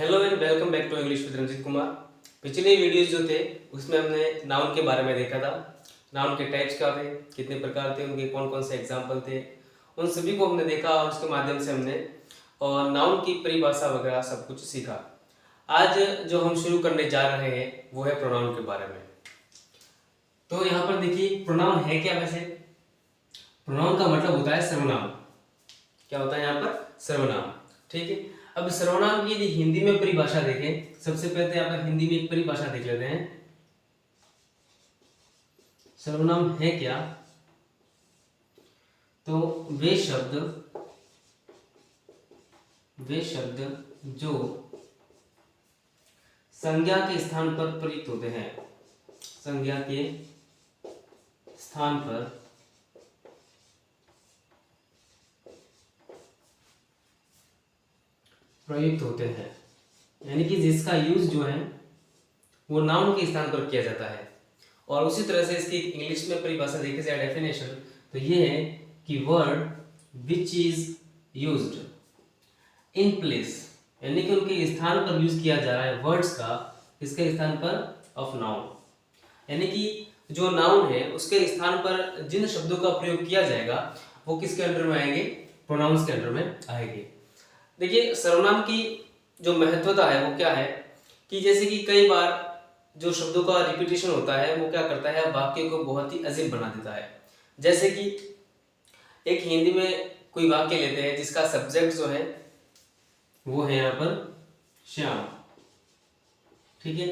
Hello and welcome back to English with Ranjeet Kumar. पिछले videos जो थे उसमें हमने नाउन के बारे में देखा था। नाउन के टाइप्स क्या थे, कितने प्रकार थे, उनके कौन कौन से एग्जाम्पल थे, उन सभी को हमने देखा और उसके माध्यम से हमने और नाउन की परिभाषा वगैरह सब कुछ सीखा। आज जो हम शुरू करने जा रहे हैं वो है प्रोनाउन के बारे में। तो यहाँ पर देखिए प्रोनाउन है क्या। वैसे प्रोनाउन का मतलब होता है सर्वनाम। क्या होता है यहाँ पर? सर्वनाम। ठीक है। अब सर्वनाम की यदि हिंदी में परिभाषा देखें, सबसे पहले यहाँ पर हिंदी में एक परिभाषा देख लेते हैं। सर्वनाम है क्या? तो वे शब्द जो संज्ञा के स्थान पर प्रयुक्त होते हैं, संज्ञा के स्थान पर प्रयुक्त होते हैं, यानी कि जिसका यूज जो है वो नाउन के स्थान पर किया जाता है। और उसी तरह से इसकी इंग्लिश में परिभाषा देखी जाए, डेफिनेशन, तो ये है कि word which is used in place, यानी कि उनके स्थान पर यूज किया जा रहा है वर्ड्स का, इसके स्थान पर ऑफ नाउन, यानी कि जो नाउन है उसके स्थान पर जिन शब्दों का प्रयोग किया जाएगा वो किसके अंडर में आएंगे? प्रोनाउंस के अंडर में आएंगे। देखिए सर्वनाम की जो महत्वता है वो क्या है कि जैसे कि कई बार जो शब्दों का रिपीटेशन होता है वो क्या करता है, वाक्य को बहुत ही अजीब बना देता है। जैसे कि एक हिंदी में कोई वाक्य लेते हैं जिसका सब्जेक्ट जो है वो है यहाँ पर श्याम। ठीक है।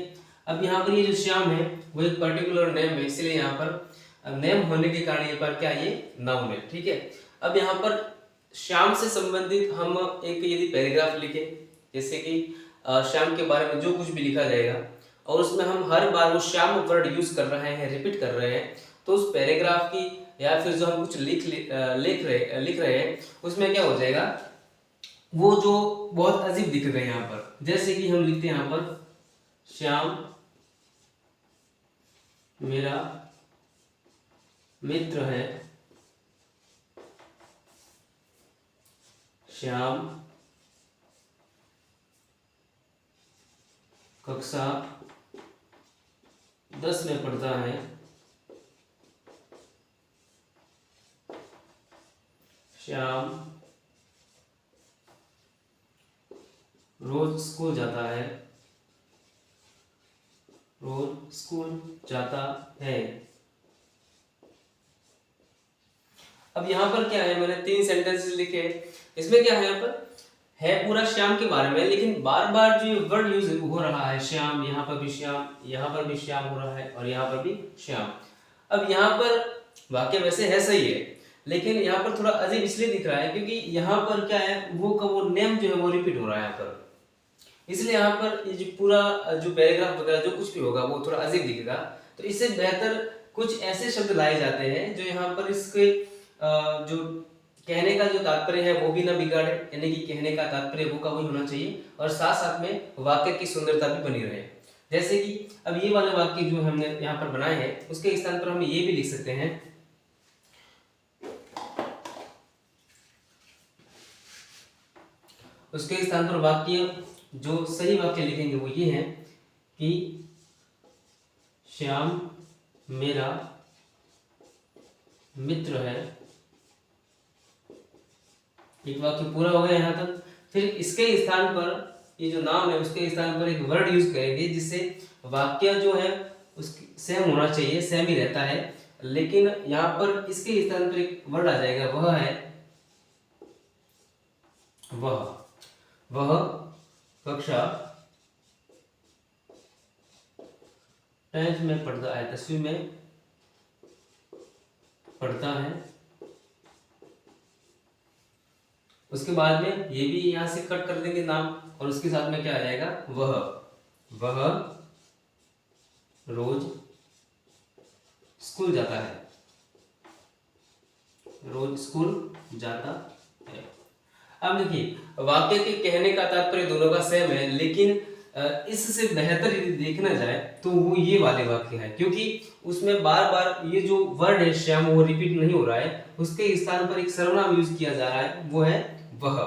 अब यहाँ पर ये जो श्याम है वो एक पर्टिकुलर नेम है, इसलिए यहाँ पर नेम होने के कारण यहाँ पर क्या ये नाउन है। ठीक है। अब यहाँ पर श्याम से संबंधित हम एक यदि पैराग्राफ लिखे, जैसे कि श्याम के बारे में जो कुछ भी लिखा जाएगा और उसमें हम हर बार वो श्याम वर्ड यूज कर रहे हैं, रिपीट कर रहे हैं, तो उस पैराग्राफ की या फिर जो हम कुछ लिख रहे हैं उसमें क्या हो जाएगा, वो जो बहुत अजीब दिख रहे हैं यहाँ पर। जैसे कि हम लिखते हैं यहाँ पर श्याम मेरा मित्र है, श्याम कक्षा 10 में पढ़ता है, श्याम रोज स्कूल जाता है, रोज स्कूल जाता है। अब यहाँ पर क्या है, मैंने 3 सेंटेंसेस लिखे। इसमें क्या है, यहाँ पर है पूरा श्याम के बारे में, लेकिन बार बार जो वर्ड यूज हो रहा है श्याम, यहाँ पर भी श्याम, यहाँ पर भी श्याम हो रहा है और यहाँ पर भी श्याम। अब यहाँ पर वाक्य वैसे है सही है, लेकिन यहाँ पर थोड़ा अजीब इसलिए दिख रहा है क्योंकि यहाँ पर क्या है, वो नेम जो है वो रिपीट हो रहा है यहाँ पर, इसलिए यहाँ पर ये जो पूरा जो पैराग्राफ वगैरह जो कुछ भी होगा वो थोड़ा अजीब दिखेगा। तो इससे बेहतर कुछ ऐसे शब्द लाए जाते हैं जो यहाँ पर इसके जो कहने का जो तात्पर्य है वो भी ना बिगाड़े, यानी कि कहने का तात्पर्य वो का वही होना चाहिए और साथ साथ में वाक्य की सुंदरता भी बनी रहे। जैसे कि अब ये वाले वाक्य जो हमने यहाँ पर बनाए हैं उसके स्थान पर हम ये भी लिख सकते हैं, उसके स्थान पर वाक्य जो सही वाक्य लिखेंगे वो ये है कि श्याम मेरा मित्र है। एक वाक्य पूरा हो गया यहाँ तक। फिर इसके स्थान पर ये जो नाम है उसके स्थान पर एक वर्ड यूज करेंगे जिससे वाक्य जो है उसकी सेम होना चाहिए, सेम ही रहता है, लेकिन यहाँ पर इसके स्थान पर एक वर्ड आ जाएगा, वह है वह कक्षा 10th में पढ़ता है, 10वीं में पढ़ता है। उसके बाद में ये भी यहां से कट कर देंगे नाम और उसके साथ में क्या आ जाएगा, वह रोज स्कूल जाता है, रोज स्कूल जाता है। अब देखिए वाक्य के कहने का तात्पर्य दोनों का सेम है, लेकिन इससे बेहतर यदि देखना जाए तो वो ये वाले वाक्य है, क्योंकि उसमें बार बार ये जो वर्ड है श्याम वो रिपीट नहीं हो रहा है, उसके स्थान पर एक सर्वनाम यूज किया जा रहा है, वो है वह।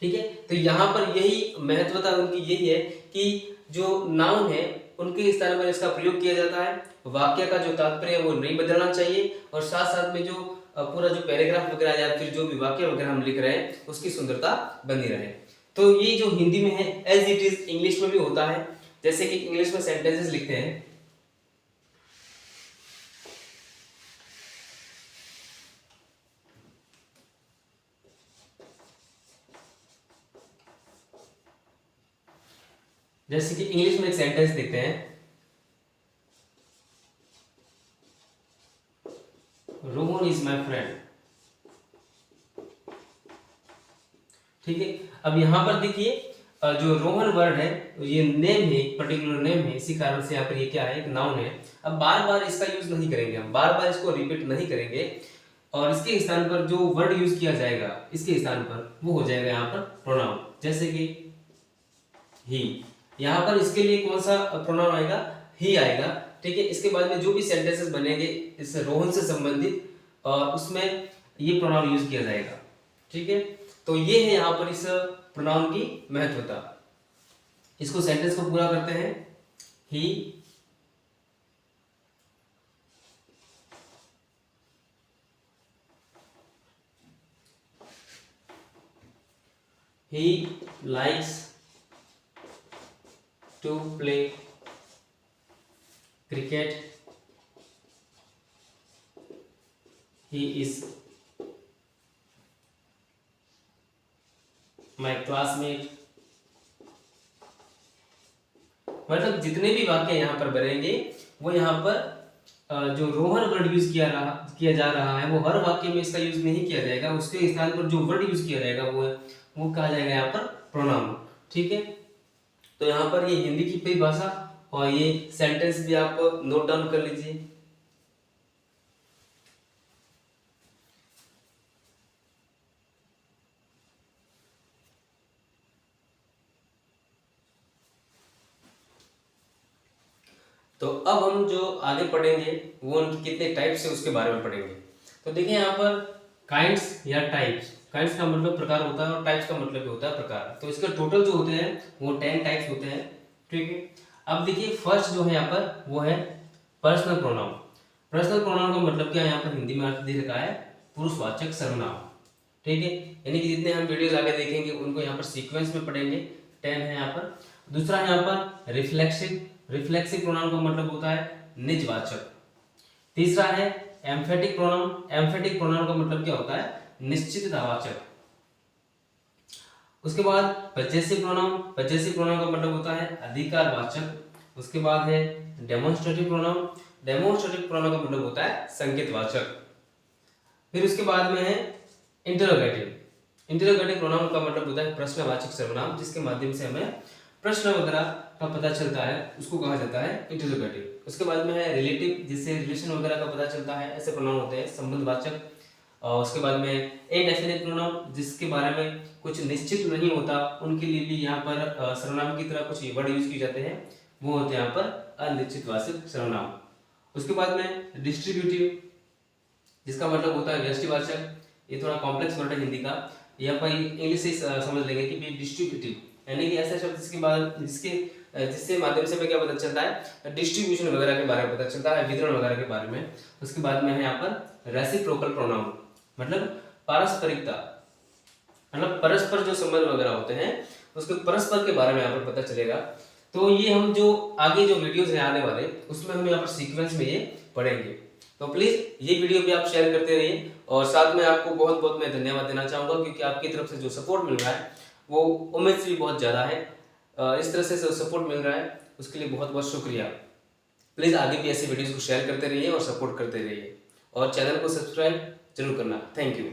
ठीक है। तो यहाँ पर यही महत्वता उनकी यही है कि जो नाउन है उनके स्थान पर इसका प्रयोग किया जाता है, वाक्य का जो तात्पर्य है वो नहीं बदलना चाहिए, और साथ साथ में जो पूरा जो पैराग्राफ वगैरह या फिर जो भी वाक्य वगैरह हम लिख रहे हैं उसकी सुंदरता बनी रहे। तो ये जो हिंदी में है एज इट इज इंग्लिश में भी होता है। जैसे कि इंग्लिश में सेंटेंसेस लिखते हैं, जैसे कि इंग्लिश में एक सेंटेंस देखते हैं, रोहन इज माई फ्रेंड। ठीक है। अब यहां पर देखिए जो रोहन वर्ड है ये नेम है, एक पर्टिकुलर नेम है, इसी कारण से यहाँ पर ये क्या है, एक नाउन है। अब बार बार इसका यूज नहीं करेंगे, हम बार बार इसको रिपीट नहीं करेंगे, और इसके स्थान पर जो वर्ड यूज किया जाएगा इसके स्थान पर वो हो जाएगा यहाँ पर प्रोनाउन। जैसे कि ही, यहाँ पर इसके लिए कौन सा प्रोनाउन आएगा, ही आएगा। ठीक है। इसके बाद में जो भी सेंटेंसेस बनेंगे इस रोहन से संबंधित और उसमें ये प्रोनाउन यूज किया जाएगा। ठीक है। तो ये है यहाँ पर इस प्रोनाउन की महत्वता। इसको सेंटेंस को पूरा करते हैं, he likes to play cricket, he is my classmate। मतलब जितने भी वाक्य यहाँ पर बनेंगे वो यहाँ पर जो रोहन वर्ड यूज किया जा रहा है वो हर वाक्य में इसका यूज नहीं किया जाएगा, उसके स्थान पर जो वर्ड यूज किया जाएगा वो कहा जाएगा यहाँ पर प्रोनाउन। ठीक है। तो यहाँ पर ये हिंदी की परिभाषा और ये सेंटेंस भी आप नोट डाउन कर लीजिए। तो अब हम जो आगे पढ़ेंगे वो उनके कितने टाइप्स है उसके बारे में पढ़ेंगे। तो देखिए यहाँ पर काइंड्स या टाइप्स, काइंड्स का मतलब प्रकार होता है और टाइप्स का मतलब होता है प्रकार। तो इसका टोटल जो होते हैं वो 10 टाइप्स होते हैं। ठीक है। अब देखिए फर्स्ट जो है यहाँ पर वो है पर्सनल प्रोनाउन। पर्सनल प्रोनाउन का मतलब क्या है, यहाँ पर हिंदी में अर्थ दे रखा है पुरुषवाचक सर्वनाम। ठीक है। यानी कि जितने हम वीडियोस आगे देखेंगे उनको यहाँ पर सीक्वेंस में पढ़ेंगे। 10 है यहाँ पर। दूसरा यहाँ पर रिफ्लेक्सिव प्रोनाउन का मतलब होता है निजवाचक। तीसरा है एम्फेटिक प्रोनाउन का मतलब क्या होता है, निश्चिततावाचक। उसके बाद पजेसिव प्रोनाउन का मतलब होता है अधिकारवाचक। उसके बाद है डेमोन्स्ट्रेटिव प्रोनाउन का मतलब होता है संकेतवाचक। फिर उसके बाद में है इंटरोगेटिव प्रोनाउन का मतलब होता है प्रश्नवाचक सर्वनाम, जिसके माध्यम से हमें प्रश्न वगैरह का पता चलता है, उसको कहा जाता है इंटरोगेटिव। उसके बाद में है रिलेटिव, जिससे रिलेशन वगैरह का पता चलता है, ऐसे प्रोनाउन होते हैं संबंधवाचक। और उसके बाद में इनडेफिनिट प्रोनाउन, जिसके बारे में कुछ निश्चित नहीं होता, उनके लिए भी यहाँ पर सर्वनाम की तरह कुछ वर्ड यूज किए जाते हैं, वो होते हैं यहाँ पर अनिश्चितवाचक सर्वनाम। उसके बाद में डिस्ट्रीब्यूटिव, जिसका मतलब होता है व्यष्टिवाचक। ये थोड़ा कॉम्प्लेक्स वर्ड है हिंदी का, यहाँ पर इंग्लिश से समझ लेंगे कि डिस्ट्रीब्यूटिव यानी कि ऐसा शब्द जिसके माध्यम से हमें क्या पता चलता है, डिस्ट्रीब्यूशन वगैरह के बारे में पता चलता है, वितरण वगैरह के बारे में। उसके बाद में है यहाँ पर रेसिप्रोकल प्रोनाउन, मतलब पारस्परिकता, मतलब परस्पर जो संबंध वगैरह होते हैं उसके परस्पर के बारे में यहाँ पर पता चलेगा। तो ये हम जो आगे जो वीडियोस है आने वाले उसमें हम यहाँ पर सीक्वेंस में ये पढ़ेंगे। तो प्लीज ये वीडियो भी आप शेयर करते रहिए, और साथ में आपको बहुत बहुत मैं धन्यवाद देना चाहूंगा, क्योंकि आपकी तरफ से जो सपोर्ट मिल रहा है वो उम्मीद से भी बहुत ज़्यादा है। इस तरह से सपोर्ट मिल रहा है उसके लिए बहुत बहुत शुक्रिया। प्लीज़ आगे भी ऐसे वीडियोस को शेयर करते रहिए और सपोर्ट करते रहिए, और चैनल को सब्सक्राइब जरूर करना। Thank you.